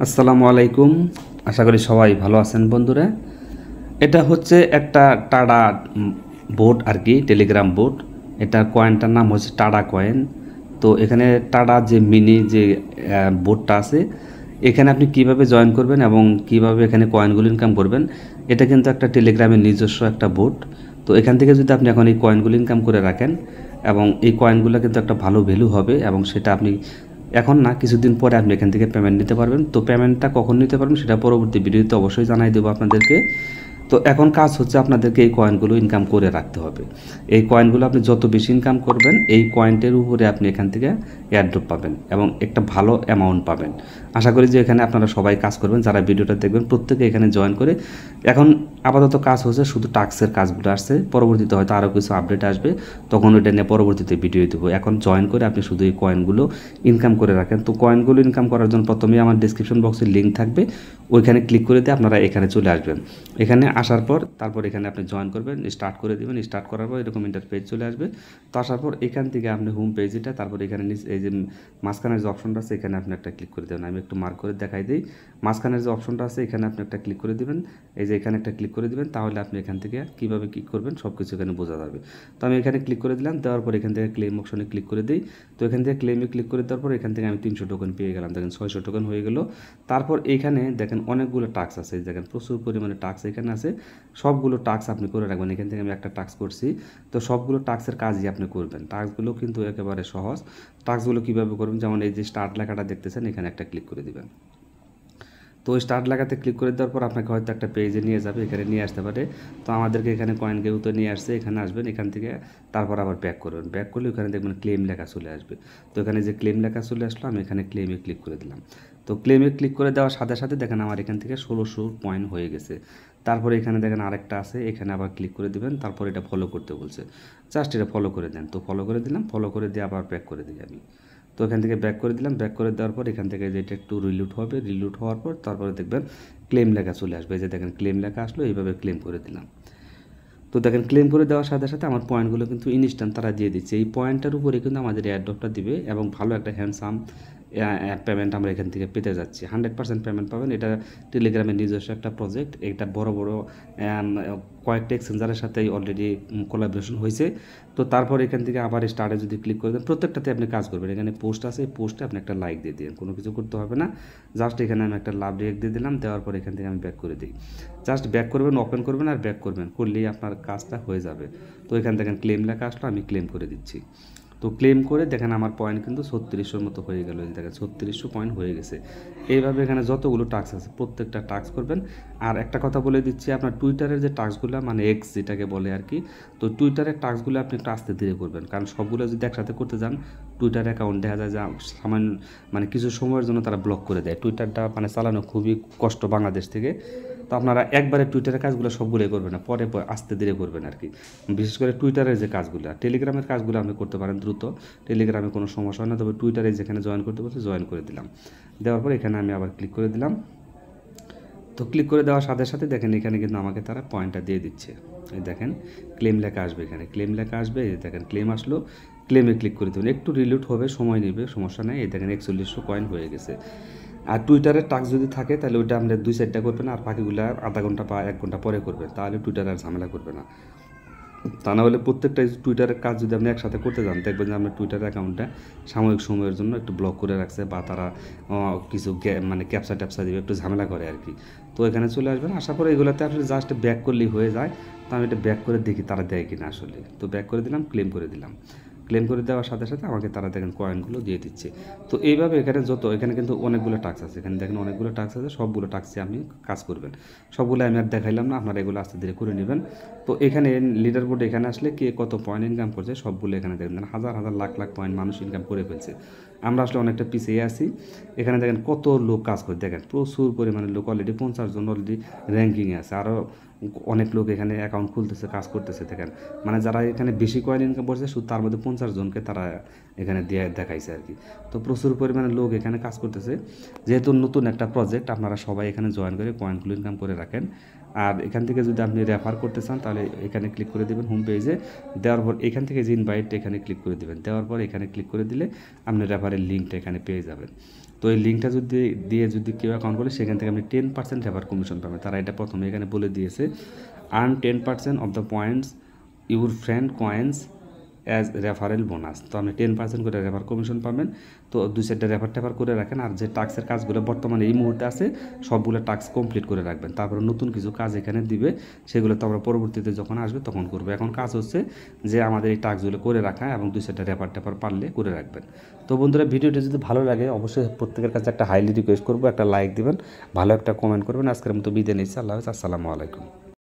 আসসালামু আলাইকুম। আশা করি সবাই ভালো আছেন বন্ধুরা। এটা হচ্ছে একটা টাডা বোট আর কি, টেলিগ্রাম বোট। এটা কয়েনটার নাম হচ্ছে টাডা কয়েন। তো এখানে টাডা যে মিনি যে বোটটা আছে, এখানে আপনি কিভাবে জয়েন করবেন এবং কিভাবে এখানে কয়েনগুলো ইনকাম করবেন, এটা কিন্তু একটা টেলিগ্রামের নিজস্ব একটা বোট। তো এখান থেকে যদি আপনি এখন এই কয়েনগুলো ইনকাম করে রাখেন এবং এই কয়েনগুলো কিন্তু একটা ভালো ভ্যালু হবে এবং সেটা আপনি এখন না, কিছুদিন পরে আপনি এখান থেকে পেমেন্ট নিতে পারবেন। তো পেমেন্টটা কখন নিতে পারবেন সেটা পরবর্তী ভিডিওতে অবশ্যই জানাই দেবো আপনাদেরকে। তো এখন কাজ হচ্ছে আপনাদেরকে এই কয়েনগুলো ইনকাম করে রাখতে হবে। এই কয়েনগুলো আপনি যত বেশি ইনকাম করবেন, এই কয়েনটের উপরে আপনি এখান থেকে এয়ারড্রপ পাবেন এবং একটা ভালো অ্যামাউন্ট পাবেন। আশা করি যে এখানে আপনারা সবাই কাজ করবেন, যারা ভিডিওটা দেখবেন প্রত্যেকে এখানে জয়েন করে। এখন আপাতত কাজ হচ্ছে শুধু টাস্কের কাজগুলো আসছে, পরবর্তীতে হয়তো আরও কিছু আপডেট আসবে, তখন ওইটা নিয়ে পরবর্তীতে ভিডিও দেবো। এখন জয়েন করে আপনি শুধু এই কয়েনগুলো ইনকাম করে রাখেন। তো কয়েনগুলো ইনকাম করার জন্য প্রথমেই আমার ডিসক্রিপশন বক্সে লিঙ্ক থাকবে, ওইখানে ক্লিক করে দিয়ে আপনারা এখানে চলে আসবেন। এখানে আসার পর তারপর এখানে আপনি জয়েন করবেন, স্টার্ট করে দেবেন। স্টার্ট করার পর এরকম ইন্টারপেজ চলে আসবে। তো আসার পর এখান থেকে আপনি হোম পেজটা, তারপর এখানে এই যে মাঝখানের যে অপশনটা আছে এখানে আপনি একটা ক্লিক করে দেবেন। আমি একটু মার্ক করে দেখাই দিই। মাঝখানের যে অপশনটা আছে এখানে আপনি একটা ক্লিক করে দেবেন। এই যে এখানে একটা ক্লিক করে দেবেন, তাহলে আপনি এখান থেকে কীভাবে ক্লিক করবেন সব কিছু এখানে বোঝা যাবে। তো আমি এখানে ক্লিক করে দিলাম, দেওয়ার পর এখান থেকে ক্লেম অপশনে ক্লিক করে দিই। তো এখান থেকে ক্লেমে ক্লিক করে দেওয়ার পর এখান থেকে আমি 300 টোকেন পেয়ে গেলাম। দেখেন 600 টোকেন হয়ে গেল। তারপর এইখানে দেখেন অনেকগুলো টাস্ক আছে, দেখেন প্রচুর পরিমাণে টাস্ক এখানে আছে। সবগুলো টাস্ক আপনি করে রাখবেন। এখান থেকে আমি একটা টাস্ক করছি, তো সবগুলো টাস্কের কাজই আপনি করবেন। টাস্কগুলো কিন্তু একেবারে সহজ। টাস্কগুলো কীভাবে করবেন, যেমন এই যে স্টার্ট লেখাটা দেখতেছেন এখানে একটা ক্লিক করে দিবেন। তো স্টার্ট লেখাতে ক্লিক করে দেওয়ার পর আপনাকে হয়তো একটা পেজে নিয়ে যাবে, এখানে নিয়ে আসতে পারে। তো আমাদেরকে এখানে কয়েন গেউতে নিয়ে আসছে, এখানে আসবেন। এখান থেকে তারপর আবার ব্যাক করবেন। ব্যাক করলে ওখানে দেখবেন ক্লেম লেখা চলে আসবে। তো এখানে যে ক্লেম লেখা চলে আসলো, আমি এখানে ক্লেমে ক্লিক করে দিলাম। তো ক্লেমে ক্লিক করে দেওয়ার সাথে সাথে দেখেন আমার এখান থেকে 1600 পয়েন্ট হয়ে গেছে। তারপরে এখানে দেখেন আরেকটা আছে, এখানে আবার ক্লিক করে দিবেন। তারপর এটা ফলো করতে বলছে, জাস্ট এটা ফলো করে দেন। তো ফলো করে দিলাম, ফলো করে দিয়ে আবার ব্যাক করে দিই আমি। তো এখান থেকে ব্যাক করে দিলাম। ব্যাক করে দেওয়ার পর এখান থেকে যেটা একটু রিলুট হবে, রিলুট হওয়ার পর তারপরে দেখবেন ক্লেম লেখা চলে আসবে। এই যে দেখেন ক্লেম লেখা আসলো, এইভাবে ক্লেম করে দিলাম। তো দেখেন ক্লেম করে দেওয়ার সাথে সাথে আমার পয়েন্টগুলো কিন্তু ইনস্ট্যান্ট তারা দিয়ে দিচ্ছে। এই পয়েন্টটার উপরে কিন্তু আমাদের এয়ারড্রপটা দিবে এবং ভালো একটা হ্যান্ডসাম পেমেন্ট আমরা এখান থেকে পেতে যাচ্ছি। 100% পেমেন্ট পাবেন। এটা টেলিগ্রামের নিজস্ব একটা প্রজেক্ট। এটা বড় বড় কয়েকটা এক্সচেঞ্জারের সাথে অলরেডি কোলাবোরেশন হয়েছে। তো তারপর এখান থেকে আবার স্টার্টে যদি ক্লিক করে দেন, প্রত্যেকটাতে আপনি কাজ করবেন। এখানে পোস্ট আছে, এই পোস্টে আপনি একটা লাইক দিয়ে দিন, কোনো কিছু করতে হবে না। জাস্ট এখানে আমি একটা লাভ রিয়েক্ট দিয়ে দিলাম। দেওয়ার পর এখান থেকে আমি ব্যাক করে দিই। জাস্ট ব্যাক করবেন, ওপেন করবেন আর ব্যাক করবেন, করলেই আপনার কাজটা হয়ে যাবে। তো এখান থেকে ক্লেম লেখা আসলো, আমি ক্লেম করে দিচ্ছি। তো ক্লেম করে দেখেন আমার পয়েন্ট কিন্তু 3600 মতো হয়ে গেল। দেখেন 3600 পয়েন্ট হয়ে গেছে। এইভাবে এখানে যতগুলো টাস্ক আছে প্রত্যেকটা টাস্ক করবেন। আর একটা কথা বলে দিচ্ছি, আপনার টুইটারের যে টাস্কগুলো মানে এক্স যেটাকে বলে আর কি, তো টুইটারের টাস্কগুলো আপনি একটু আস্তে ধীরে করবেন, কারণ সবগুলো যদি একসাথে করতে যান টুইটার অ্যাকাউন্ট দেখা যায় যে সামান্য মানে কিছু সময়ের জন্য তারা ব্লক করে দেয়। টুইটারটা মানে চালানো খুবই কষ্ট বাংলাদেশ থেকে। তো আপনারা একবারে টুইটারের কাজগুলো সবগুলোই করবেন না, পরে আস্তে ধীরে করবেন আর কি। বিশেষ করে টুইটারের যে কাজগুলো, টেলিগ্রামের কাজগুলো আপনি করতে পারেন দ্রুত। টেলিগ্রামে কোনো সমস্যা হয় না, তবে টুইটারে যেখানে জয়েন করতে বলছে জয়েন করে দিলাম। দেওয়ার পর এখানে আমি আবার ক্লিক করে দিলাম। তো ক্লিক করে দেওয়ার সাথে সাথে দেখেন এখানে কিন্তু আমাকে তারা পয়েন্টটা দিয়ে দিচ্ছে। এই দেখেন ক্লেম লেখা আসবে, এখানে ক্লেম লেখা আসবে। এই দেখেন ক্লেম আসলো, ক্লেমে ক্লিক করে দেবেন। একটু রিলোড হবে, সময় নেবে, সমস্যা নেই। এই দেখেন 4100 কয়েন হয়ে গেছে। আর টুইটারের টাস্ক যদি থাকে তাহলে ওইটা আমরা 2-4টা করবেন, আর বাকিগুলো আধা ঘন্টা বা 1 ঘন্টা পরে করবেন, তাহলে টুইটার আর ঝামেলা করবে না। তা না হলে প্রত্যেকটা টুইটারের কাজ যদি আপনি একসাথে করতে যান, দেখবেন যে আপনার টুইটার অ্যাকাউন্টটা সাময়িক সময়ের জন্য একটু ব্লক করে রাখছে, বা তারা কিছু মানে ক্যাপসা ট্যাপসা দিবে, একটু ঝামেলা করে আর কি। তো এখানে চলে আসবেন, আসার পরে এগুলোতে আসলে জাস্ট ব্যাক করলেই হয়ে যায়। তো আমি এটা ব্যাক করে দেখি তারা দেয় কিনা আসলে। তো ব্যাক করে দিলাম, ক্লেম করে দিলাম। ক্লেম করে দেওয়ার সাথে সাথে আমাকে তারা দেখেন কয়েনগুলো দিয়ে দিচ্ছে। তো এইভাবে এখানে এখানে কিন্তু অনেকগুলো টাস্ক আছে, এখানে দেখেন অনেকগুলো টাস্ক আছে, সবগুলো টাস্কে আপনি কাজ করবেন। সবগুলো আমি আর দেখাইলাম না, আপনারা এগুলো আস্তে ধীরে করে নেবেন। তো এখানে লিডার বোর্ড এখানে আসলে কে কত পয়েন্ট ইনকাম করছে সবগুলো এখানে দেখবেন, হাজার হাজার লাখ লাখ পয়েন্ট মানুষ ইনকাম করে ফেলছে। আমরা আসলে অনেকটা পিছিয়ে আছি। এখানে দেখেন কত লোক কাজ করে, দেখেন প্রচুর পরিমাণে লোক, অলরেডি 50 জন অলরেডি র্যাঙ্কিংয়ে আছে। আরও অনেক লোক এখানে অ্যাকাউন্ট খুলতেছে, কাজ করতেছে। দেখেন মানে যারা এখানে বেশি কয়েন ইনকাম করছে শুধু তার মধ্যে 50 জনকে তারা এখানে দিয়ে দেখাইছে আর কি। তো প্রচুর পরিমাণে লোক এখানে কাজ করতেছে। যেহেতু নতুন একটা প্রজেক্ট, আপনারা সবাই এখানে জয়েন করে কয়েনগুলো ইনকাম করে রাখেন। আর এখান থেকে যদি আপনি রেফার করতে চান তাহলে এখানে ক্লিক করে দেবেন হোম পেজে। দেওয়ার পর এখান থেকে যে ইনভাইট এখানে ক্লিক করে দেবেন। দেওয়ার পর এখানে ক্লিক করে দিলে আপনি রেফারের লিঙ্কটা এখানে পেয়ে যাবেন। তো তো এই লিঙ্কটা যদি কেউ অ্যাকাউন্ট করে সেখান থেকে আপনি 10% রেফার কমিশন পাবেন। তারা এটা প্রথমে এখানে বলে দিয়েছে, earn 10% of the points your friend coins as referral bonus. তো আপনি 10% করে রেফার কমিশন পাবেন। তো 2-4টা রেফার করে রাখেন, আর যে টাস্কের কাজগুলো বর্তমানে এই মুহূর্তে আছে সবগুলো টাস্ক কমপ্লিট করে রাখবেন। তারপরে নতুন কিছু কাজ এখানে দিবে, সেগুলো তো আমরা পরবর্তীতে যখন আসবে তখন করবো। এখন কাজ হচ্ছে যে আমাদের এই টাস্কগুলো করে রাখা এবং 2-4টা রেফার পারলে করে রাখবেন। তো বন্ধুরা, ভিডিওটি যদি ভালো লাগে অবশ্যই প্রত্যেকের কাছে একটা হাইলি রিকোয়েস্ট করবো, একটা লাইক দিবেন, ভালো একটা কমেন্ট করবেন। আজকের মতো বিদায় নিচ্ছি। আল্লাহ হাফেজ, আসসালামু আলাইকুম।